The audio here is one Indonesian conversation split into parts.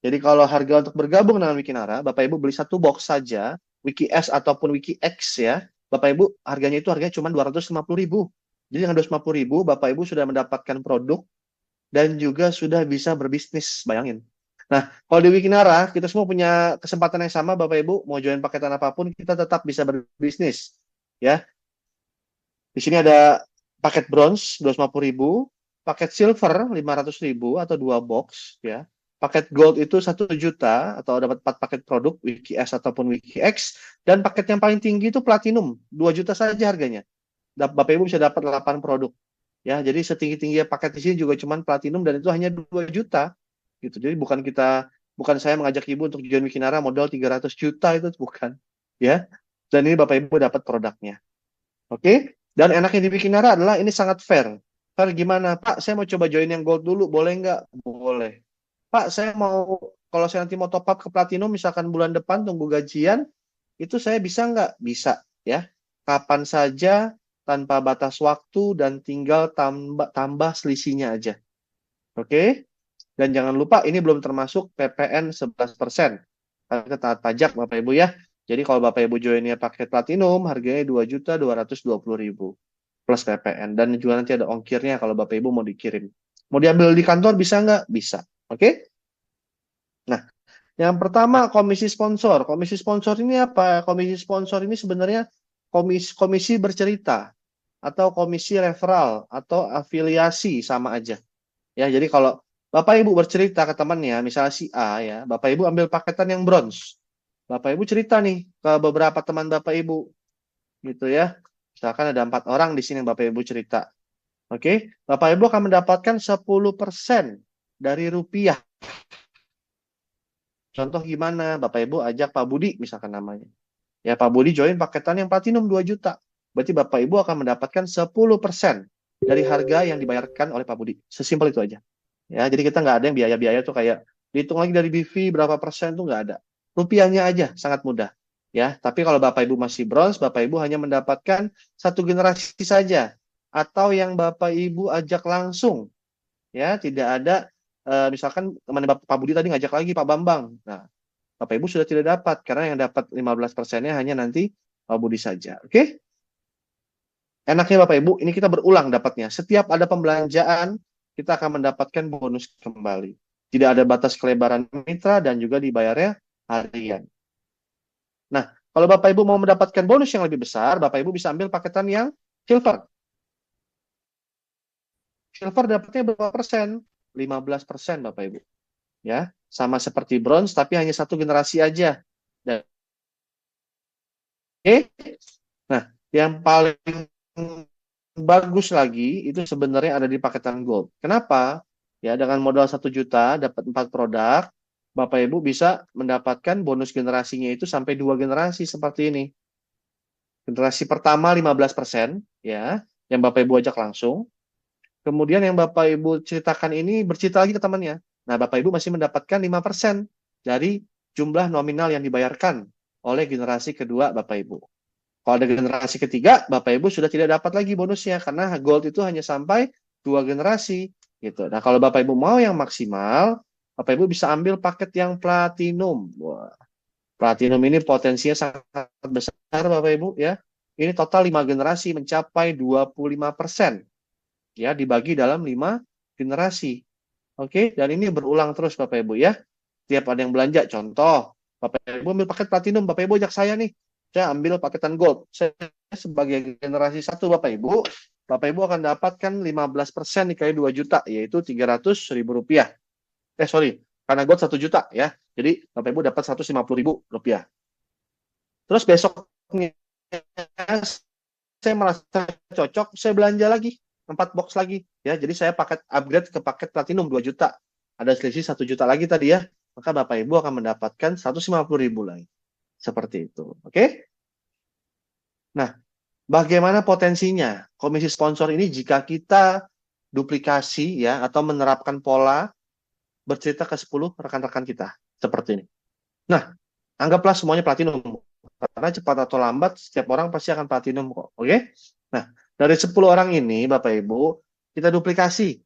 Jadi kalau harga untuk bergabung dengan Wikinara, Bapak Ibu beli satu box saja, Wiki S ataupun Wiki X ya, Bapak Ibu harganya cuma 250.000. Jadi dengan 250.000, Bapak Ibu sudah mendapatkan produk dan juga sudah bisa berbisnis, bayangin. Nah, kalau di Wikinara, kita semua punya kesempatan yang sama, Bapak Ibu, mau join paketan apapun, kita tetap bisa berbisnis. Ya, di sini ada paket bronze 250.000, paket silver 500.000 atau 2 box ya. Paket gold itu 1 juta atau dapat 4 paket produk Wiki S ataupun Wiki X, dan paket yang paling tinggi itu platinum 2 juta saja harganya. Bapak Ibu bisa dapat 8 produk. Ya, jadi setinggi-tingginya paket di sini juga cuma platinum dan itu hanya 2 juta gitu. Jadi bukan saya mengajak Ibu untuk join Wikinara modal 300 juta itu bukan ya. Dan ini Bapak Ibu dapat produknya. Oke? Dan enaknya di Wikinara adalah ini sangat fair. Fair gimana? Pak, saya mau coba join yang gold dulu, boleh nggak? Boleh. Pak, kalau saya nanti mau top up ke platinum, misalkan bulan depan tunggu gajian, itu saya bisa nggak? Bisa, ya. Kapan saja, tanpa batas waktu, dan tinggal tambah selisihnya aja. Oke? Dan jangan lupa, ini belum termasuk PPN 11%. Karena taat pajak, Bapak Ibu ya. Jadi kalau Bapak Ibu joinnya paket platinum, harganya 2.220.000 plus PPN. Dan juga nanti ada ongkirnya kalau Bapak Ibu mau dikirim. Mau diambil di kantor bisa nggak? Bisa. Oke? Nah, yang pertama komisi sponsor. Komisi sponsor ini apa? Komisi sponsor ini sebenarnya komisi bercerita atau komisi referral atau afiliasi sama aja. Ya, jadi kalau Bapak Ibu bercerita ke temannya, misalnya si A ya, Bapak Ibu ambil paketan yang bronze. Bapak Ibu cerita nih ke beberapa teman Bapak Ibu gitu ya. Misalkan ada 4 orang di sini yang Bapak Ibu cerita. Oke, Bapak Ibu akan mendapatkan 10% dari rupiah. Contoh gimana? Bapak Ibu ajak Pak Budi misalkan namanya. Ya, Pak Budi join paketan yang platinum 2 juta. Berarti Bapak Ibu akan mendapatkan 10% dari harga yang dibayarkan oleh Pak Budi. Sesimpel itu aja. Ya, jadi kita nggak ada yang biaya-biaya tuh kayak dihitung lagi dari BV berapa persen tuh nggak ada. Rupiahnya aja sangat mudah. Ya, tapi kalau Bapak Ibu masih bronze, Bapak Ibu hanya mendapatkan satu generasi saja atau yang Bapak Ibu ajak langsung. Ya, tidak ada misalkan teman Pak Budi tadi ngajak lagi Pak Bambang. Nah, Bapak Ibu sudah tidak dapat karena yang dapat 15%-nya hanya nanti Pak Budi saja. Oke? Enaknya Bapak Ibu, ini kita berulang dapatnya. Setiap ada pembelanjaan, kita akan mendapatkan bonus kembali. Tidak ada batas kelebaran mitra dan juga dibayarnya harian. Nah, kalau Bapak Ibu mau mendapatkan bonus yang lebih besar, Bapak Ibu bisa ambil paketan yang silver. Silver dapatnya berapa persen? 15% Bapak Ibu. Ya, sama seperti bronze tapi hanya satu generasi aja. Dan, oke? Nah, yang paling bagus lagi itu sebenarnya ada di paketan gold. Kenapa? Ya, dengan modal 1 juta dapat 4 produk, Bapak Ibu bisa mendapatkan bonus generasinya itu sampai 2 generasi seperti ini. Generasi pertama 15%, ya, yang Bapak Ibu ajak langsung. Kemudian yang Bapak Ibu ceritakan ini bercerita lagi ke temannya. Nah, Bapak Ibu masih mendapatkan 5% dari jumlah nominal yang dibayarkan oleh generasi kedua Bapak Ibu. Kalau ada generasi ketiga, Bapak Ibu sudah tidak dapat lagi bonusnya karena gold itu hanya sampai 2 generasi gitu. Nah, kalau Bapak Ibu mau yang maksimal, Bapak Ibu bisa ambil paket yang platinum. Wah, platinum ini potensinya sangat besar Bapak Ibu ya. Ini total 5 generasi mencapai 25% ya dibagi dalam 5 generasi. Oke, dan ini berulang terus Bapak Ibu ya. Tiap ada yang belanja, contoh, Bapak Ibu ambil paket platinum, Bapak Ibu ajak saya nih, saya ambil paketan gold. Saya sebagai generasi 1 Bapak Ibu akan dapatkan 15% dikali 2 juta, yaitu 300.000 rupiah. Sorry, karena gold 1 juta ya. Jadi Bapak Ibu dapat 150.000 rupiah. Terus besoknya saya merasa cocok, saya belanja lagi 4 box lagi ya. Jadi saya paket upgrade ke paket platinum 2 juta. Ada selisih 1 juta lagi tadi ya. Maka Bapak Ibu akan mendapatkan 150.000 lagi. Seperti itu. Oke? Nah, bagaimana potensinya komisi sponsor ini jika kita duplikasi ya atau menerapkan pola bercerita ke 10 rekan-rekan kita seperti ini. Nah, anggaplah semuanya platinum. Karena cepat atau lambat setiap orang pasti akan platinum kok. Oke? Nah, dari 10 orang ini Bapak Ibu, kita duplikasi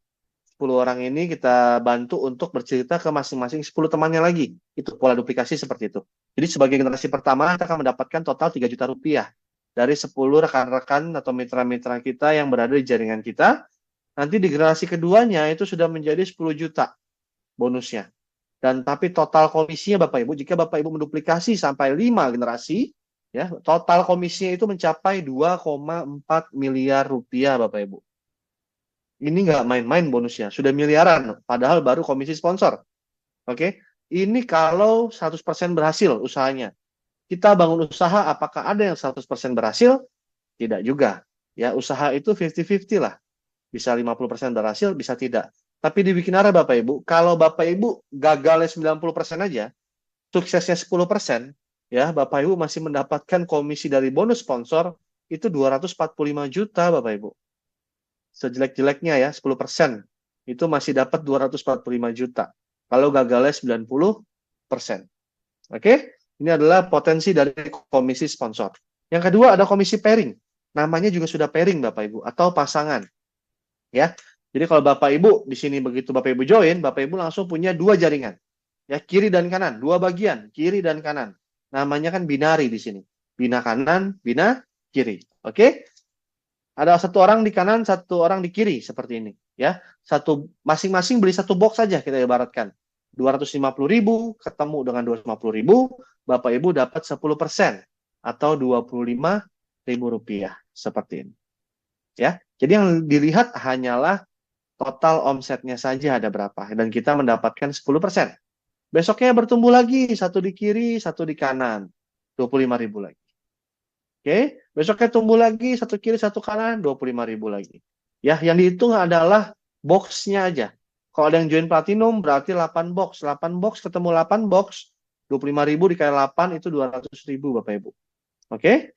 10 orang ini kita bantu untuk bercerita ke masing-masing 10 temannya lagi. Itu pola duplikasi seperti itu. Jadi sebagai generasi pertama kita akan mendapatkan total 3 juta rupiah dari 10 rekan-rekan atau mitra-mitra kita yang berada di jaringan kita. Nanti di generasi keduanya itu sudah menjadi 10 juta bonusnya. Dan tapi total komisinya Bapak Ibu, jika Bapak Ibu menduplikasi sampai 5 generasi, ya, total komisinya itu mencapai 2,4 miliar rupiah Bapak Ibu. Ini nggak main-main bonusnya, sudah miliaran, padahal baru komisi sponsor. Oke, ini kalau 100% berhasil usahanya. Kita bangun usaha, apakah ada yang 100% berhasil? Tidak juga. Ya, usaha itu 50-50 lah. Bisa 50% berhasil, bisa tidak. Tapi di Wikinara Bapak Ibu, kalau Bapak Ibu gagalnya 90% aja, suksesnya 10%, ya Bapak Ibu masih mendapatkan komisi dari bonus sponsor itu 245 juta Bapak Ibu. Sejelek-jeleknya ya 10%, itu masih dapat 245 juta. Kalau gagalnya 90%. Oke? Ini adalah potensi dari komisi sponsor. Yang kedua ada komisi pairing. Namanya juga sudah pairing Bapak Ibu atau pasangan. Ya. Jadi kalau Bapak Ibu di sini begitu Bapak Ibu join, Bapak Ibu langsung punya 2 jaringan. Ya, kiri dan kanan, 2 bagian, kiri dan kanan. Namanya kan binari di sini. Bina kanan, bina kiri. Oke? Ada 1 orang di kanan, 1 orang di kiri seperti ini, ya. Masing-masing beli 1 box saja kita ibaratkan. 250.000 ketemu dengan 250.000, Bapak Ibu dapat 10% atau 25.000 rupiah seperti ini. Ya. Jadi yang dilihat hanyalah total omsetnya saja ada berapa dan kita mendapatkan 10%. Besoknya bertumbuh lagi, 1 di kiri, 1 di kanan, 25.000 lagi. Oke, besoknya tumbuh lagi, 1 kiri, 1 kanan, 25.000 lagi. Ya, yang dihitung adalah boxnya aja. Kalau ada yang join platinum, berarti 8 box. 8 box ketemu 8 box, 25.000 dikali 8 itu 200.000 Bapak Ibu. Oke?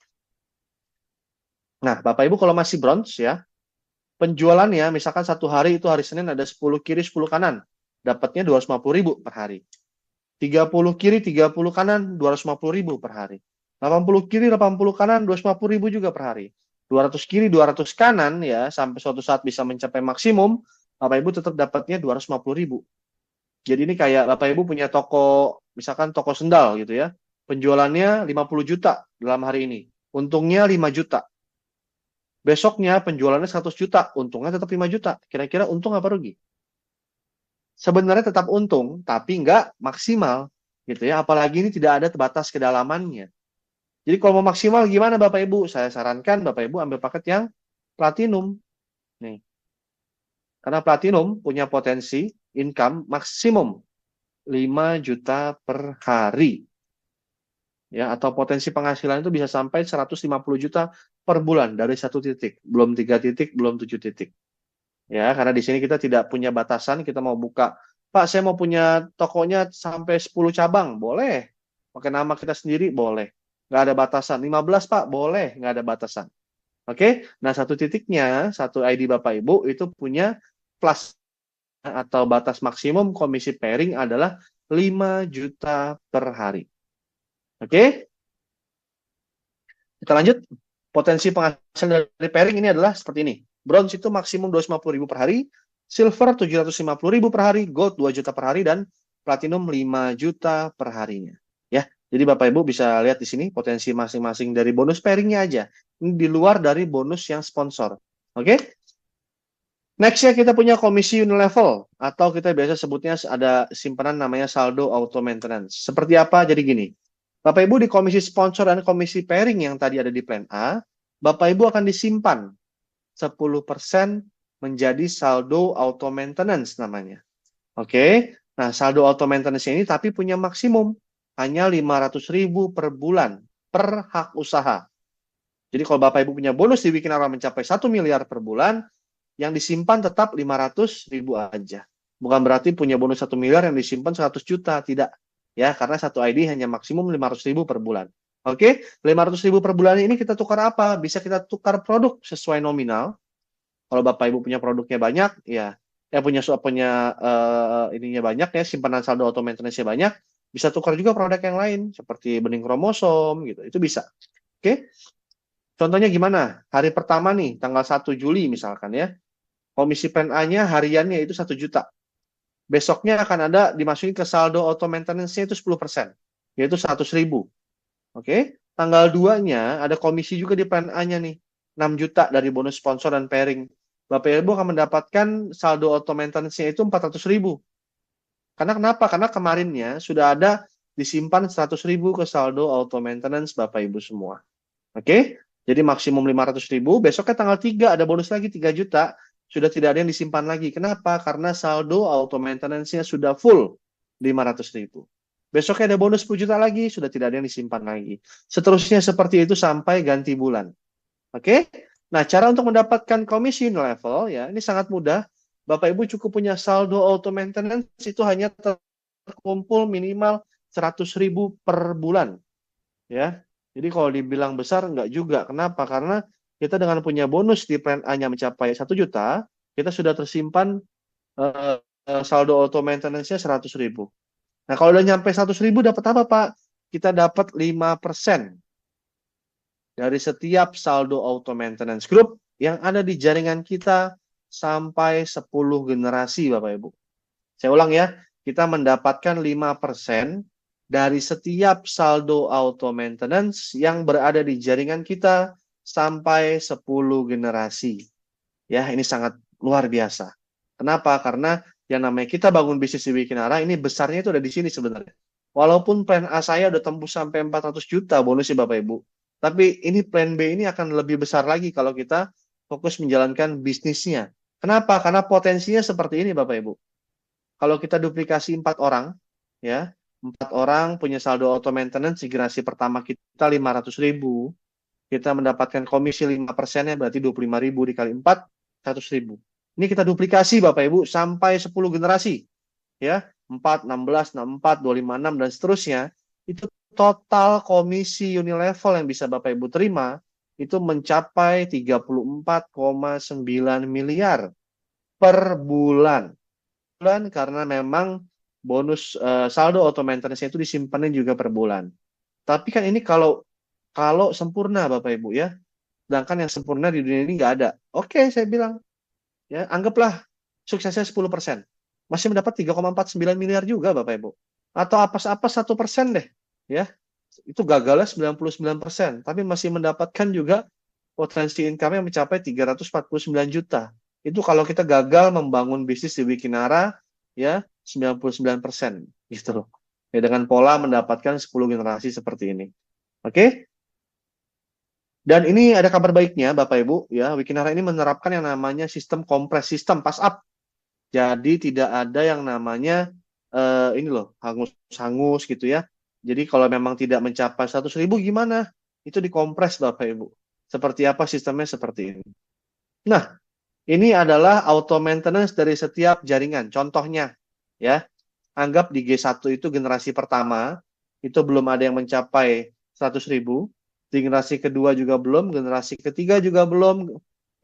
Nah, Bapak Ibu kalau masih bronze ya, penjualannya misalkan 1 hari itu hari Senin ada 10 kiri, 10 kanan. Dapatnya 250.000 per hari. 30 kiri, 30 kanan, 250.000 per hari. 80 kiri, 80 kanan, 250.000 juga per hari. 200 kiri, 200 kanan ya, sampai suatu saat bisa mencapai maksimum, Bapak Ibu tetap dapatnya 250.000. Jadi ini kayak Bapak Ibu punya toko, misalkan toko sendal gitu ya. Penjualannya 50 juta dalam hari ini. Untungnya 5 juta. Besoknya penjualannya 100 juta, untungnya tetap 5 juta. Kira-kira untung apa rugi? Sebenarnya tetap untung, tapi nggak maksimal gitu ya. Apalagi ini tidak ada batas kedalamannya. Jadi kalau mau maksimal gimana Bapak Ibu? Saya sarankan Bapak Ibu ambil paket yang platinum. Nih. Karena platinum punya potensi income maksimum 5 juta per hari. Ya, atau potensi penghasilan itu bisa sampai 150 juta per bulan dari 1 titik. Belum 3 titik, belum 7 titik. Ya, karena di sini kita tidak punya batasan, kita mau buka, Pak, saya mau punya tokonya sampai 10 cabang, boleh. Pakai nama kita sendiri, boleh. Nggak ada batasan. 15, Pak, boleh. Nggak ada batasan. Oke? Nah, 1 titiknya, 1 ID Bapak Ibu, itu punya plus atau batas maksimum komisi pairing adalah 5 juta per hari. Oke? Kita lanjut. Potensi penghasilan dari pairing ini adalah seperti ini. Bronze itu maksimum 250.000 per hari, silver 750.000 per hari, gold 2 juta per hari, dan platinum 5 juta per harinya. Ya, jadi Bapak Ibu bisa lihat di sini potensi masing-masing dari bonus pairingnya aja. Ini di luar dari bonus yang sponsor. Oke? Nextnya kita punya komisi unilevel, atau kita biasa sebutnya ada simpanan namanya saldo auto maintenance. Seperti apa? Jadi gini, Bapak Ibu di komisi sponsor dan komisi pairing yang tadi ada di plan A, Bapak Ibu akan disimpan 10% menjadi saldo auto maintenance namanya. Oke, nah saldo auto maintenance ini tapi punya maksimum hanya 500.000 per bulan per hak usaha. Jadi kalau Bapak Ibu punya bonus di Wikinara mencapai 1 miliar per bulan, yang disimpan tetap 500.000 aja. Bukan berarti punya bonus 1 miliar yang disimpan 100 juta, tidak. Ya, karena 1 ID hanya maksimum 500.000 per bulan. Oke, 500.000 per bulan ini kita tukar apa? Bisa kita tukar produk sesuai nominal. Kalau Bapak Ibu punya produknya banyak, ya punya ininya banyak ya, simpanan saldo auto maintenance-nya banyak, bisa tukar juga produk yang lain seperti bening kromosom gitu. Itu bisa. Oke. Contohnya gimana? Hari pertama nih, tanggal 1 Juli misalkan ya. Komisi plan A-nya hariannya itu 1 juta. Besoknya akan ada dimasukin ke saldo auto maintenance-nya itu 10%, yaitu 100.000. Oke, tanggal 2-nya ada komisi juga di plan A-nya nih, 6 juta dari bonus sponsor dan pairing. Bapak Ibu akan mendapatkan saldo auto maintenance-nya itu 400.000. Karena kenapa? Karena kemarinnya sudah ada disimpan 100.000 ke saldo auto maintenance Bapak Ibu semua. Oke, jadi maksimum 500.000, besoknya tanggal 3 ada bonus lagi 3 juta, sudah tidak ada yang disimpan lagi. Kenapa? Karena saldo auto maintenance-nya sudah full 500.000. Besoknya ada bonus 10 juta lagi, sudah tidak ada yang disimpan lagi. Seterusnya seperti itu sampai ganti bulan. Oke? Nah, cara untuk mendapatkan komisi level, ya, ini sangat mudah. Bapak Ibu cukup punya saldo auto maintenance, itu hanya terkumpul minimal 100.000 per bulan. Ya, jadi kalau dibilang besar, enggak juga. Kenapa? Karena kita dengan punya bonus di plan A-nya mencapai 1 juta, kita sudah tersimpan saldo auto maintenance-nya 100.000. Nah, kalau udah nyampe 100.000 dapat apa, Pak? Kita dapat 5% dari setiap saldo auto maintenance group yang ada di jaringan kita sampai 10 generasi, Bapak Ibu. Saya ulang ya, kita mendapatkan 5% dari setiap saldo auto maintenance yang berada di jaringan kita sampai 10 generasi. Ya, ini sangat luar biasa. Kenapa? Karena yang namanya kita bangun bisnis di Wikinara, ini besarnya itu ada di sini sebenarnya. Walaupun plan A saya udah tembus sampai 400 juta bonusnya Bapak Ibu. Tapi ini plan B ini akan lebih besar lagi kalau kita fokus menjalankan bisnisnya. Kenapa? Karena potensinya seperti ini Bapak Ibu. Kalau kita duplikasi 4 orang, ya, 4 orang punya saldo auto maintenance, generasi pertama kita 500.000, kita mendapatkan komisi 5%-nya berarti 25.000 dikali 4, 100.000. Ini kita duplikasi Bapak Ibu sampai 10 generasi. Ya, 4, 16, 64, 256, dan seterusnya. Itu total komisi Unilevel yang bisa Bapak Ibu terima itu mencapai 34,9 miliar per bulan. Karena memang bonus saldo auto maintenance itu disimpannya juga per bulan. Tapi kan ini kalau sempurna Bapak Ibu ya. Sedangkan yang sempurna di dunia ini nggak ada. Oke, saya bilang ya, anggaplah suksesnya 10%. Masih mendapat 3,49 miliar juga Bapak Ibu. Atau apa-apa 1% deh, ya. Itu gagalnya 99%, tapi masih mendapatkan juga potensi income yang mencapai 349 juta. Itu kalau kita gagal membangun bisnis di Wikinara, ya, 99%, gitu loh. Ya, dengan pola mendapatkan 10 generasi seperti ini. Oke? Dan ini ada kabar baiknya, Bapak Ibu, ya, Wikinara ini menerapkan yang namanya sistem kompres, sistem pass up. Jadi tidak ada yang namanya ini loh, hangus-hangus gitu ya. Jadi kalau memang tidak mencapai 100.000 gimana? Itu dikompres Bapak Ibu. Seperti apa sistemnya seperti ini. Nah, ini adalah auto maintenance dari setiap jaringan. Contohnya, ya, anggap di G1 itu generasi pertama, itu belum ada yang mencapai 100.000. Di generasi kedua juga belum, generasi ketiga juga belum.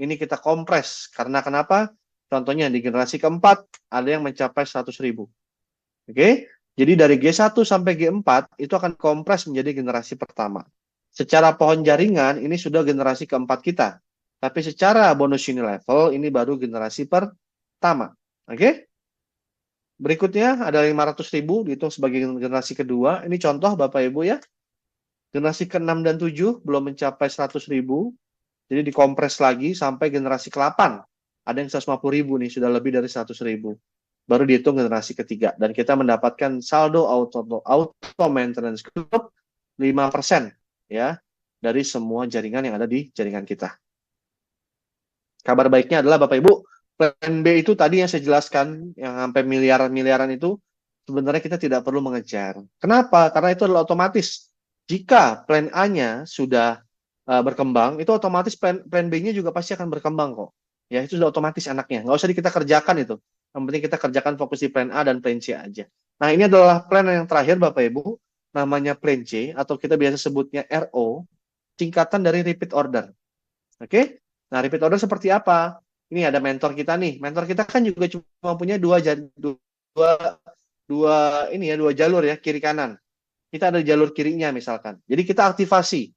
Ini kita kompres. Karena kenapa? Contohnya di generasi keempat, ada yang mencapai 100.000. Oke? Jadi dari G1 sampai G4, itu akan kompres menjadi generasi pertama. Secara pohon jaringan, ini sudah generasi keempat kita. Tapi secara bonus Unilevel, ini baru generasi pertama. Oke? Berikutnya ada 500.000 dihitung sebagai generasi kedua. Ini contoh Bapak Ibu ya. Generasi ke-6 dan 7 belum mencapai 100.000. Jadi dikompres lagi sampai generasi ke-8. Ada yang 150.000 nih, sudah lebih dari 100.000. Baru dihitung generasi ketiga. Dan kita mendapatkan saldo auto maintenance group 5% ya dari semua jaringan yang ada di jaringan kita. Kabar baiknya adalah Bapak Ibu, plan B itu tadi yang saya jelaskan, yang sampai miliaran itu, sebenarnya kita tidak perlu mengejar. Kenapa? Karena itu adalah otomatis. Jika plan A-nya sudah berkembang, itu otomatis plan B-nya juga pasti akan berkembang kok. Ya, itu sudah otomatis anaknya. Nggak usah kita kerjakan itu. Yang penting kita kerjakan fokus di plan A dan plan C aja. Nah, ini adalah plan yang terakhir Bapak Ibu, namanya plan C, atau kita biasa sebutnya RO, singkatan dari repeat order. Oke? Nah, repeat order seperti apa? Ini ada mentor kita nih. Mentor kita kan juga cuma punya dua jalur ya, kiri kanan. Kita ada jalur kirinya misalkan. Jadi kita aktivasi.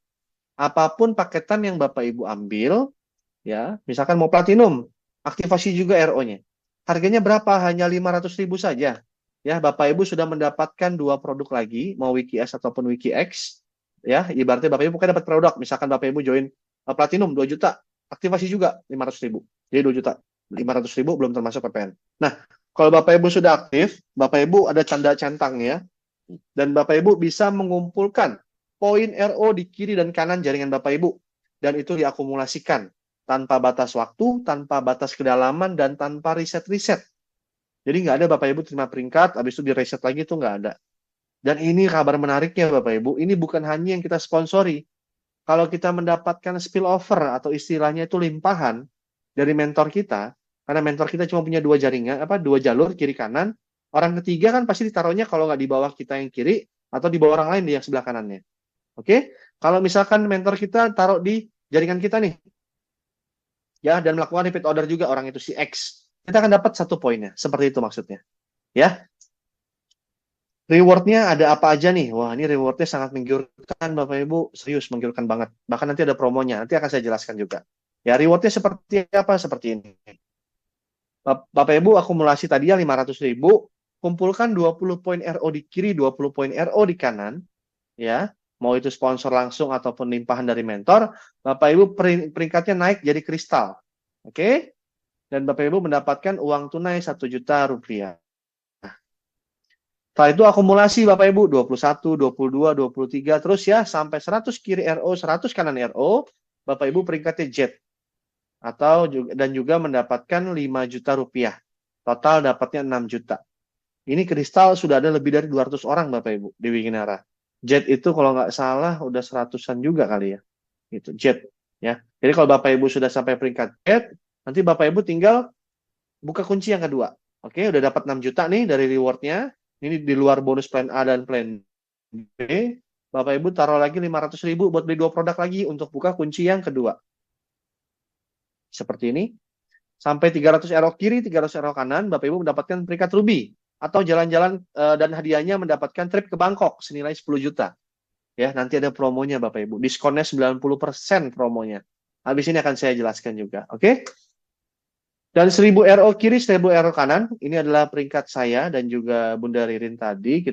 Apapun paketan yang Bapak Ibu ambil, ya, misalkan mau platinum, aktivasi juga RO-nya. Harganya berapa? Hanya 500.000 saja. Ya, Bapak Ibu sudah mendapatkan dua produk lagi, mau WikiS ataupun WikiX. Ya, ibaratnya Bapak Ibu kan dapat produk, misalkan Bapak Ibu join Platinum 2 juta, aktivasi juga 500.000. Jadi 2 juta. 500.000 belum termasuk PPN. Nah, kalau Bapak Ibu sudah aktif, Bapak Ibu ada tanda centangnya, dan Bapak Ibu bisa mengumpulkan poin RO di kiri dan kanan jaringan Bapak Ibu. Dan itu diakumulasikan tanpa batas waktu, tanpa batas kedalaman, dan tanpa riset-riset. Jadi nggak ada Bapak Ibu terima peringkat, habis itu di-reset lagi, itu nggak ada. Dan ini kabar menariknya Bapak Ibu, ini bukan hanya yang kita sponsori. Kalau kita mendapatkan spillover atau istilahnya itu limpahan dari mentor kita, karena mentor kita cuma punya dua jaringan, dua jalur kiri kanan, orang ketiga kan pasti ditaruhnya kalau nggak di bawah kita yang kiri atau di bawah orang lain di yang sebelah kanannya. Oke? Kalau misalkan mentor kita taruh di jaringan kita nih, ya, dan melakukan repeat order juga orang itu si X, kita akan dapat 1 poinnya. Seperti itu maksudnya. Ya, rewardnya ada apa aja nih? Wah, ini rewardnya sangat menggiurkan, Bapak Ibu. Serius, menggiurkan banget. Bahkan nanti ada promonya. Nanti akan saya jelaskan juga. Ya, rewardnya seperti apa? Seperti ini. Bapak Ibu akumulasi tadi ya 500.000. Kumpulkan 20 poin RO di kiri, 20 poin RO di kanan. Ya, mau itu sponsor langsung ataupun limpahan dari mentor. Bapak Ibu peringkatnya naik jadi kristal. Oke? Dan Bapak Ibu mendapatkan uang tunai 1 juta rupiah. Setelah itu akumulasi Bapak Ibu 21, 22, 23 terus ya sampai 100 kiri RO, 100 kanan RO, Bapak Ibu peringkatnya jet. Dan juga mendapatkan 5 juta rupiah. Total dapatnya 6 juta. Ini kristal sudah ada lebih dari 200 orang Bapak Ibu di Wikinara. Jet itu kalau nggak salah udah 100-an juga kali ya. Gitu, jet ya. Jadi kalau Bapak Ibu sudah sampai peringkat jet, nanti Bapak Ibu tinggal buka kunci yang kedua. Oke, udah dapat 6 juta nih dari rewardnya. Ini di luar bonus plan A dan plan B. Bapak Ibu taruh lagi 500.000 buat beli 2 produk lagi untuk buka kunci yang kedua. Seperti ini. Sampai 300 euro kiri, 300 euro kanan, Bapak Ibu mendapatkan peringkat ruby. Atau jalan-jalan dan hadiahnya mendapatkan trip ke Bangkok senilai 10 juta. Ya, nanti ada promonya Bapak Ibu. Diskonnya 90% promonya. Habis ini akan saya jelaskan juga. Oke? Dan 1000 RO kiri, 1000 RO kanan, ini adalah peringkat saya dan juga Bunda Ririn tadi.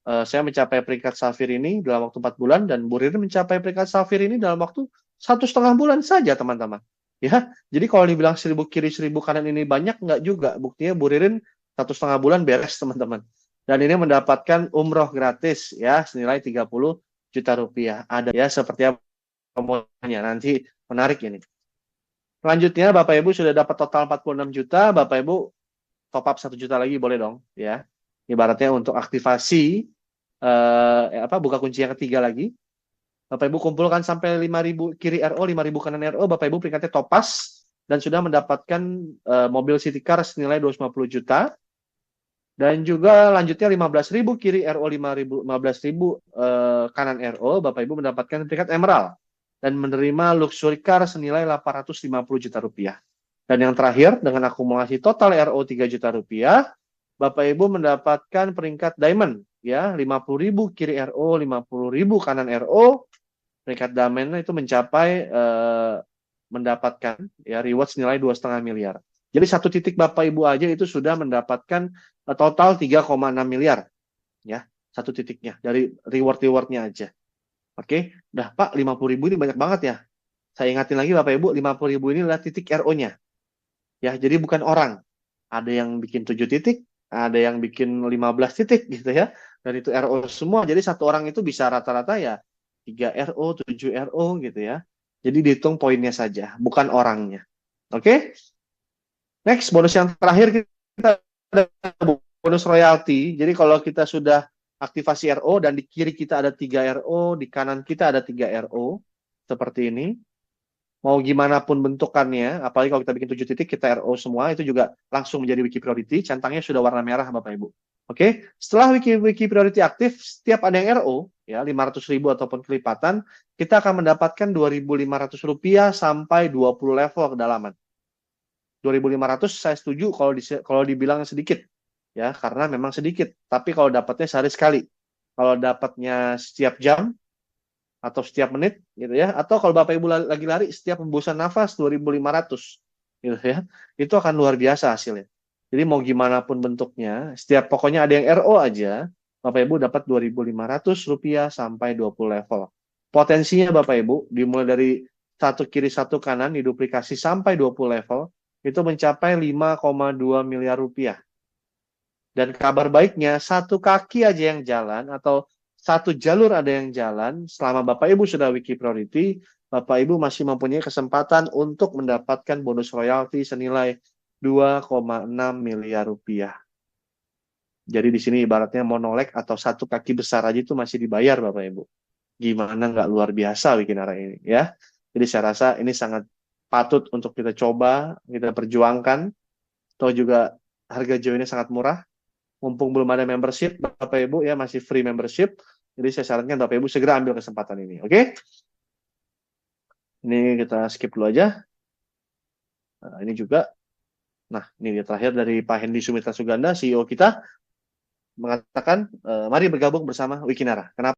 Saya mencapai peringkat Safir ini dalam waktu 4 bulan, dan Bu Ririn mencapai peringkat Safir ini dalam waktu 1,5 bulan saja, teman-teman. Ya, jadi kalau dibilang 1000 kiri, 1000 kanan ini banyak, nggak juga. Buktinya Bu Ririn 1,5 bulan beres, teman-teman. Dan ini mendapatkan umroh gratis, ya, senilai 30 juta rupiah. Ada ya, seperti apa promonya. Nanti menarik ini. Selanjutnya Bapak Ibu sudah dapat total 46 juta, Bapak Ibu top up 1 juta lagi boleh dong, ya. Ibaratnya untuk aktivasi buka kunci yang ketiga lagi. Bapak Ibu kumpulkan sampai 5.000 kiri RO, 5.000 kanan RO, Bapak Ibu peringkatnya topas dan sudah mendapatkan mobil city car senilai 250 juta. Dan juga lanjutnya 15.000 kiri RO, 15.000 kanan RO, Bapak Ibu mendapatkan peringkat emerald dan menerima luxury car senilai 850 juta rupiah. Dan yang terakhir, dengan akumulasi total RO 3 juta rupiah, Bapak Ibu mendapatkan peringkat diamond, ya, 50.000 kiri RO, 50.000 kanan RO, peringkat diamond itu mencapai mendapatkan ya reward senilai 2,5 miliar. Jadi 1 titik Bapak Ibu aja itu sudah mendapatkan total 3,6 miliar, ya, 1 titiknya dari reward-rewardnya aja. Oke, udah Pak, 50.000 ini banyak banget ya. Saya ingatin lagi Bapak Ibu, 50.000 ini adalah titik RO-nya. Ya, jadi bukan orang. Ada yang bikin 7 titik, ada yang bikin 15 titik gitu ya. Dan itu RO semua. Jadi satu orang itu bisa rata-rata ya 3 RO, 7 RO gitu ya. Jadi dihitung poinnya saja, bukan orangnya. Oke? Next, bonus yang terakhir kita ada bonus royalti. Jadi kalau kita sudah aktivasi RO dan di kiri kita ada 3 RO, di kanan kita ada 3 RO, seperti ini. Mau gimana pun bentukannya, apalagi kalau kita bikin 7 titik, kita RO semua, itu juga langsung menjadi Wiki Priority. Centangnya sudah warna merah, Bapak Ibu. Oke, setelah Wiki Priority aktif, setiap ada yang RO, ya 500.000 ataupun kelipatan, kita akan mendapatkan 2.500 rupiah sampai 20 level kedalaman. 2.500 saya setuju kalau dibilang sedikit, ya, karena memang sedikit. Tapi kalau dapatnya sehari sekali, kalau dapatnya setiap jam atau setiap menit, gitu ya. Atau kalau Bapak Ibu lagi lari, setiap hembusan nafas 2.500. gitu ya. Itu akan luar biasa hasilnya. Jadi mau gimana pun bentuknya, setiap pokoknya ada yang RO aja, Bapak Ibu dapat Rp2.500 sampai 20 level. Potensinya Bapak Ibu dimulai dari satu kiri satu kanan diduplikasi sampai 20 level itu mencapai 5,2 miliar rupiah. Dan kabar baiknya, satu kaki aja yang jalan atau satu jalur ada yang jalan, selama Bapak Ibu sudah Wiki Priority, Bapak Ibu masih mempunyai kesempatan untuk mendapatkan bonus royalti senilai 2,6 miliar rupiah. Jadi di sini ibaratnya monolek atau satu kaki besar aja itu masih dibayar Bapak Ibu. Gimana nggak luar biasa Wikinara ini ya. Jadi saya rasa ini sangat patut untuk kita coba, kita perjuangkan. Atau juga harga joinnya sangat murah. Mumpung belum ada membership, Bapak Ibu ya masih free membership. Jadi saya sarankan Bapak Ibu segera ambil kesempatan ini. Oke? Ini kita skip dulu aja. Nah, ini juga. Nah, ini dia terakhir dari Pak Hendy Sumitra Suganda, CEO kita, mengatakan, mari bergabung bersama Wikinara. Kenapa?